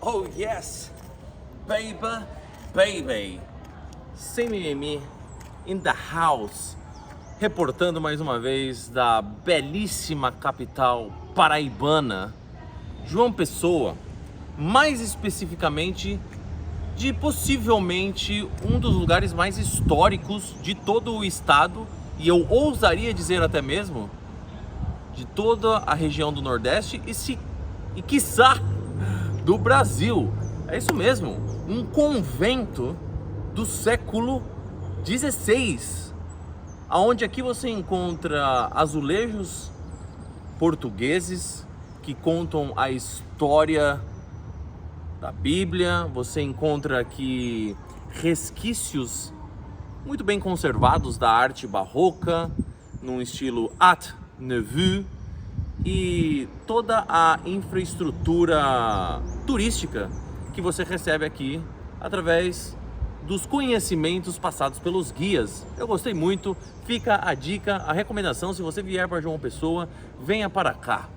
Oh yes, baby, baby. Sem mimimi, in the house. Reportando mais uma vez da belíssima capital paraibana, João Pessoa. Mais especificamente, de possivelmente um dos lugares mais históricos de todo o estado. E eu ousaria dizer até mesmo, de toda a região do Nordeste e quiçá do Brasil. É isso mesmo, um convento do século XVI, aonde aqui você encontra azulejos portugueses que contam a história da Bíblia. Você encontra aqui resquícios muito bem conservados da arte barroca, num estilo Art Nouveau, e toda a infraestrutura turística que você recebe aqui através dos conhecimentos passados pelos guias. Eu gostei muito, fica a dica, a recomendação: se você vier para João Pessoa, venha para cá.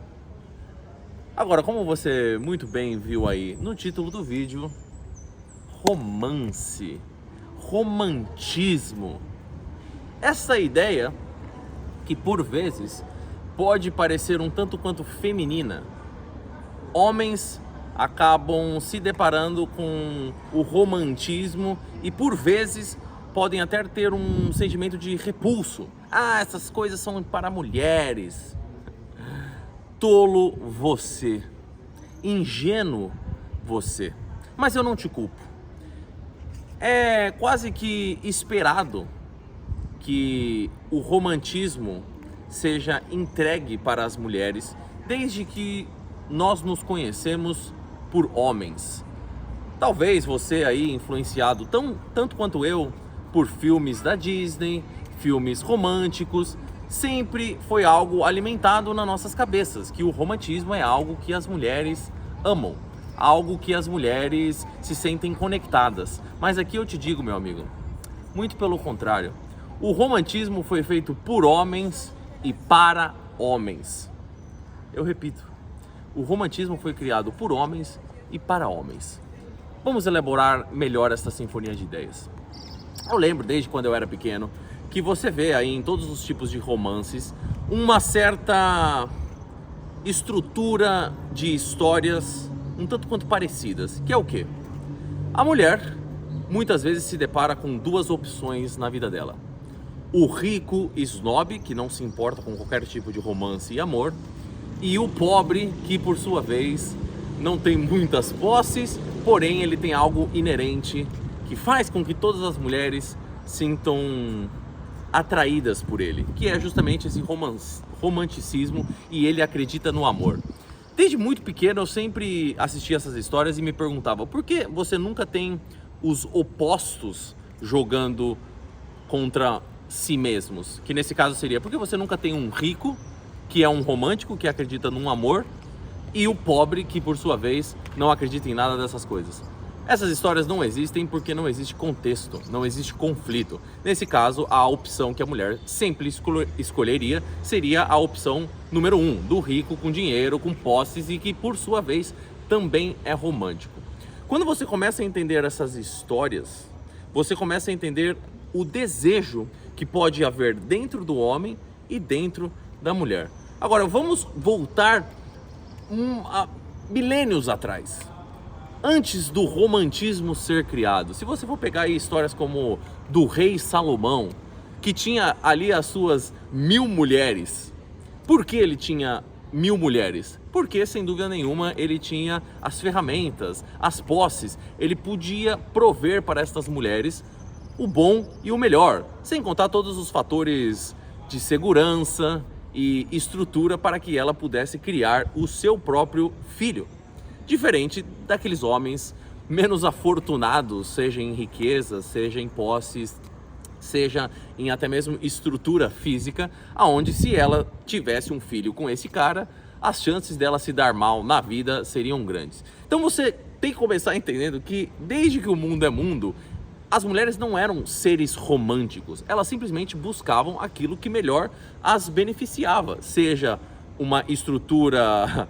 Agora, como você muito bem viu aí no título do vídeo, romance, romantismo. Essa ideia que por vezes pode parecer um tanto quanto feminina. Homens acabam se deparando com o romantismo e por vezes podem até ter um sentimento de repulso. Ah, essas coisas são para mulheres. Tolo você, ingênuo você, mas eu não te culpo. É quase que esperado que o romantismo seja entregue para as mulheres desde que nós nos conhecemos por homens. Talvez você aí, influenciado tanto quanto eu por filmes da Disney, filmes românticos, sempre foi algo alimentado nas nossas cabeças, que o romantismo é algo que as mulheres amam, algo que as mulheres se sentem conectadas. Mas aqui eu te digo, meu amigo, muito pelo contrário. O romantismo foi feito por homens e para homens. Eu repito, o romantismo foi criado por homens e para homens. Vamos elaborar melhor essa sinfonia de ideias. Eu lembro, desde quando eu era pequeno, que você vê aí em todos os tipos de romances uma certa estrutura de histórias um tanto quanto parecidas, que é o quê? A mulher muitas vezes se depara com duas opções na vida dela: o rico snob, que não se importa com qualquer tipo de romance e amor, e o pobre, que por sua vez não tem muitas posses, porém ele tem algo inerente que faz com que todas as mulheres sintam atraídas por ele, que é justamente esse romanticismo, e ele acredita no amor. Desde muito pequeno eu sempre assistia essas histórias e me perguntava: por que você nunca tem os opostos jogando contra si mesmos? Que nesse caso seria: por que você nunca tem um rico, que é um romântico, que acredita num amor, e o pobre, que por sua vez não acredita em nada dessas coisas? Essas histórias não existem porque não existe contexto, não existe conflito. Nesse caso, a opção que a mulher sempre escolheria seria a opção número 1, do rico com dinheiro, com posses, e que por sua vez também é romântico. Quando você começa a entender essas histórias, você começa a entender o desejo que pode haver dentro do homem e dentro da mulher. Agora, vamos voltar a milênios atrás, antes do romantismo ser criado. Se você for pegar aí histórias como do rei Salomão, que tinha ali as suas 1000 mulheres. Por que ele tinha 1000 mulheres? Porque, sem dúvida nenhuma, ele tinha as ferramentas, as posses. Ele podia prover para estas mulheres o bom e o melhor, sem contar todos os fatores de segurança e estrutura para que ela pudesse criar o seu próprio filho. Diferente daqueles homens menos afortunados, seja em riqueza, seja em posses, seja em até mesmo estrutura física, aonde se ela tivesse um filho com esse cara, as chances dela se dar mal na vida seriam grandes. Então você tem que começar entendendo que desde que o mundo é mundo, as mulheres não eram seres românticos, elas simplesmente buscavam aquilo que melhor as beneficiava, seja uma estrutura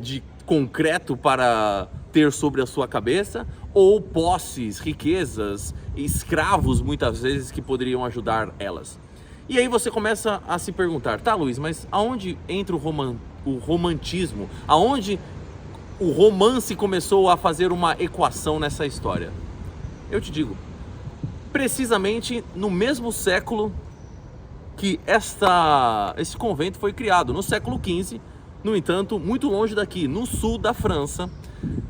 de concreto para ter sobre a sua cabeça, ou posses, riquezas, escravos muitas vezes que poderiam ajudar elas. E aí você começa a se perguntar, tá, Luiz, mas aonde entra o romantismo? Aonde o romance começou a fazer uma equação nessa história? Eu te digo, precisamente no mesmo século que esse convento foi criado, no século XV. No entanto, muito longe daqui, no sul da França,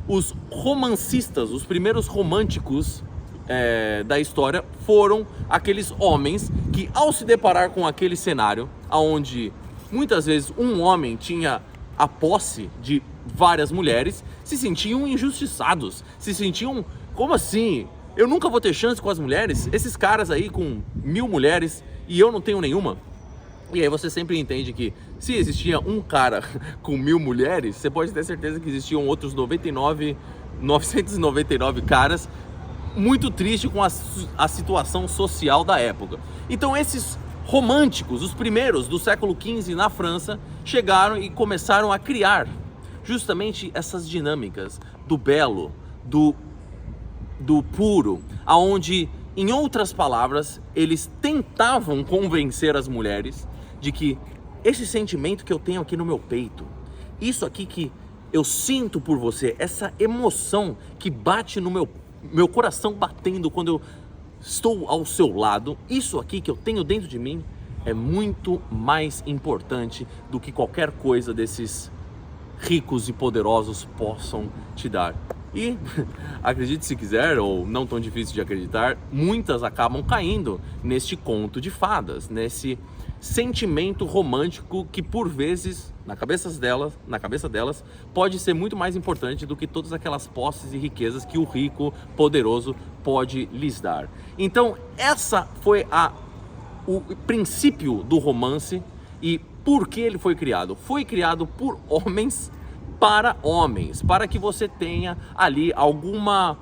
os romancistas, os primeiros românticos da história, foram aqueles homens que, ao se deparar com aquele cenário, onde muitas vezes um homem tinha a posse de várias mulheres, se sentiam injustiçados, se sentiam, como assim? Eu nunca vou ter chance com as mulheres? Esses caras aí com 1000 mulheres e eu não tenho nenhuma? E aí você sempre entende que se existia um cara com 1000 mulheres, você pode ter certeza que existiam outros 999 caras muito tristes com a situação social da época. Então esses românticos, os primeiros do século XV na França, chegaram e começaram a criar justamente essas dinâmicas do belo, do puro, aonde, em outras palavras, eles tentavam convencer as mulheres de que esse sentimento que eu tenho aqui no meu peito, isso aqui que eu sinto por você, essa emoção que bate no meu coração batendo quando eu estou ao seu lado, isso aqui que eu tenho dentro de mim é muito mais importante do que qualquer coisa desses ricos e poderosos possam te dar. E, acredite se quiser, ou não tão difícil de acreditar, muitas acabam caindo neste conto de fadas, nesse sentimento romântico que, por vezes, na cabeça delas, pode ser muito mais importante do que todas aquelas posses e riquezas que o rico poderoso pode lhes dar. Então, essa foi o princípio do romance. E por que ele foi criado? Foi criado por homens para homens, para que você tenha ali alguma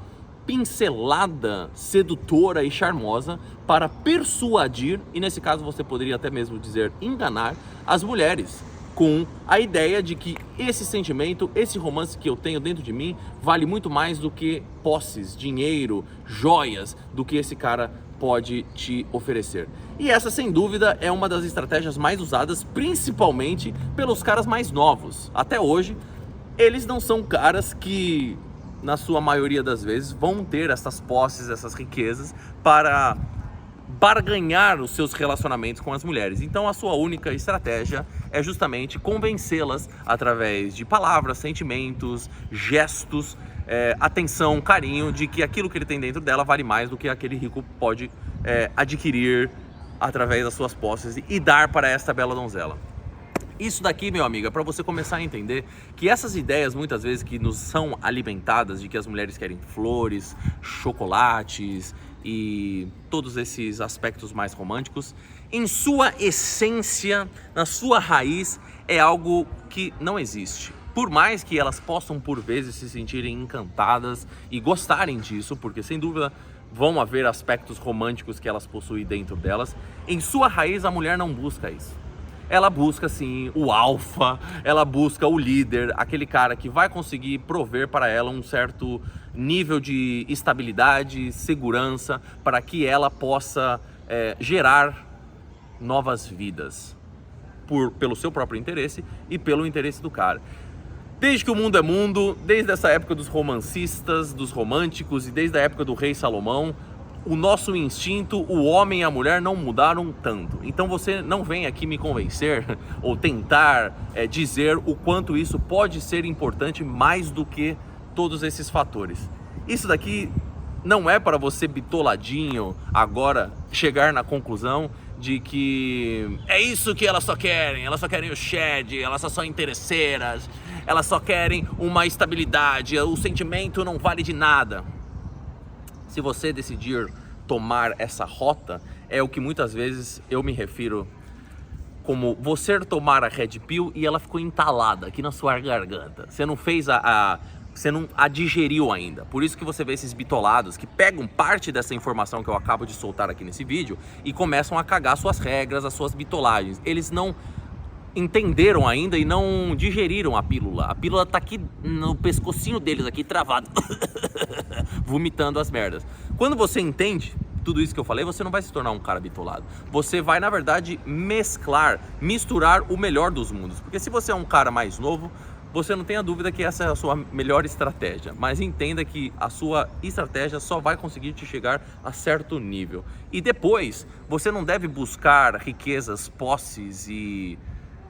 pincelada sedutora e charmosa para persuadir, e nesse caso você poderia até mesmo dizer enganar as mulheres, com a ideia de que esse sentimento, esse romance que eu tenho dentro de mim vale muito mais do que posses, dinheiro, joias, do que esse cara pode te oferecer. E essa, sem dúvida, é uma das estratégias mais usadas, principalmente pelos caras mais novos. Até hoje, eles não são caras que, na sua maioria das vezes, vão ter essas posses, essas riquezas para barganhar os seus relacionamentos com as mulheres. Então a sua única estratégia é justamente convencê-las através de palavras, sentimentos, gestos, atenção, carinho, de que aquilo que ele tem dentro dela vale mais do que aquele rico pode adquirir através das suas posses e dar para esta bela donzela. Isso daqui, meu amigo, é para você começar a entender que essas ideias, muitas vezes, que nos são alimentadas de que as mulheres querem flores, chocolates e todos esses aspectos mais românticos, em sua essência, na sua raiz, é algo que não existe. Por mais que elas possam, por vezes, se sentirem encantadas e gostarem disso, porque, sem dúvida, vão haver aspectos românticos que elas possuem dentro delas, em sua raiz, a mulher não busca isso. Ela busca, sim, o alfa, ela busca o líder, aquele cara que vai conseguir prover para ela um certo nível de estabilidade, segurança, para que ela possa gerar novas vidas, pelo seu próprio interesse e pelo interesse do cara. Desde que o mundo é mundo, desde essa época dos romancistas, dos românticos e desde a época do rei Salomão, o nosso instinto, o homem e a mulher não mudaram tanto. Então você não vem aqui me convencer ou tentar dizer o quanto isso pode ser importante mais do que todos esses fatores. Isso daqui não é para você bitoladinho agora chegar na conclusão de que é isso que elas só querem o shed, elas só são interesseiras, elas só querem uma estabilidade, o sentimento não vale de nada. Se você decidir tomar essa rota, é o que muitas vezes eu me refiro como você tomar a Red Pill e ela ficou entalada aqui na sua garganta. Você não fez você não a digeriu ainda. Por isso que você vê esses bitolados que pegam parte dessa informação que eu acabo de soltar aqui nesse vídeo e começam a cagar suas regras, as suas bitolagens. Eles não entenderam ainda e não digeriram a pílula. A pílula tá aqui no pescocinho deles, aqui travado, vomitando as merdas. Quando você entende tudo isso que eu falei, você não vai se tornar um cara bitolado. Você vai, na verdade, misturar o melhor dos mundos. Porque se você é um cara mais novo, você não tenha dúvida que essa é a sua melhor estratégia. Mas entenda que a sua estratégia só vai conseguir te chegar a certo nível. E depois, você não deve buscar riquezas, posses e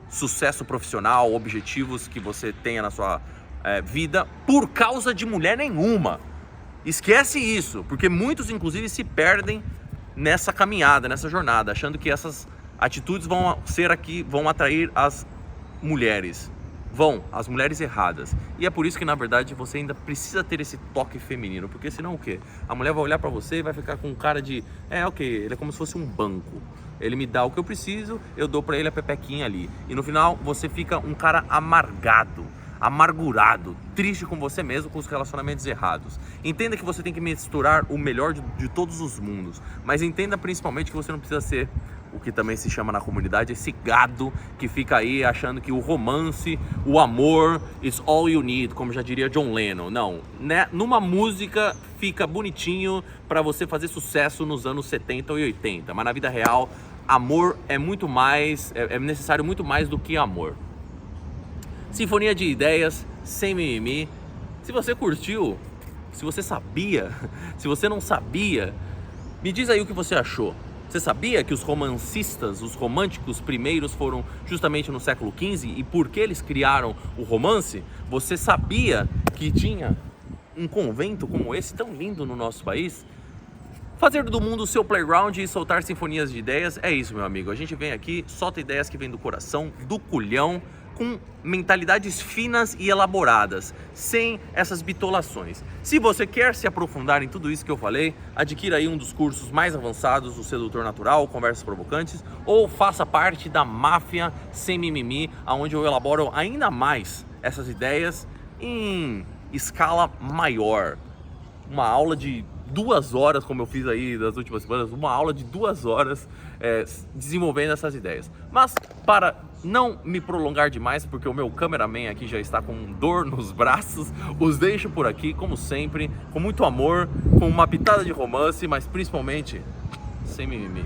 sucesso profissional, objetivos que você tenha na sua vida por causa de mulher nenhuma. Esquece isso, porque muitos inclusive se perdem nessa caminhada, nessa jornada, achando que essas atitudes vão atrair as mulheres. As mulheres erradas. E é por isso que na verdade você ainda precisa ter esse toque feminino, porque senão o quê? A mulher vai olhar pra você e vai ficar com cara de ele é como se fosse um banco. Ele me dá o que eu preciso, eu dou pra ele a pepequinha ali. E no final você fica um cara amargurado, triste com você mesmo, com os relacionamentos errados. Entenda que você tem que misturar o melhor de todos os mundos, mas entenda principalmente que você não precisa ser o que também se chama na comunidade esse gado que fica aí achando que o romance, o amor is all you need, como já diria John Lennon. Não, né? Numa música fica bonitinho para você fazer sucesso nos anos 70 e 80, mas na vida real, amor é muito mais, é necessário muito mais do que amor. Sinfonia de ideias, sem mimimi. Se você curtiu, se você sabia, se você não sabia, me diz aí o que você achou. Você sabia que os romancistas, os românticos primeiros foram justamente no século XV? E por que eles criaram o romance? Você sabia que tinha um convento como esse tão lindo no nosso país? Fazer do mundo o seu playground e soltar sinfonias de ideias é isso, meu amigo. A gente vem aqui, solta ideias que vêm do coração, do culhão, com mentalidades finas e elaboradas, sem essas bitolações. Se você quer se aprofundar em tudo isso que eu falei, adquira aí um dos cursos mais avançados do Sedutor Natural, Conversas Provocantes, ou faça parte da máfia sem mimimi, onde eu elaboro ainda mais essas ideias em escala maior. Uma aula de 2 horas, como eu fiz aí nas últimas semanas, uma aula de 2 horas desenvolvendo essas ideias. Mas para não me prolongar demais, porque o meu cameraman aqui já está com dor nos braços, os deixo por aqui, como sempre, com muito amor, com uma pitada de romance, mas principalmente sem mimimi.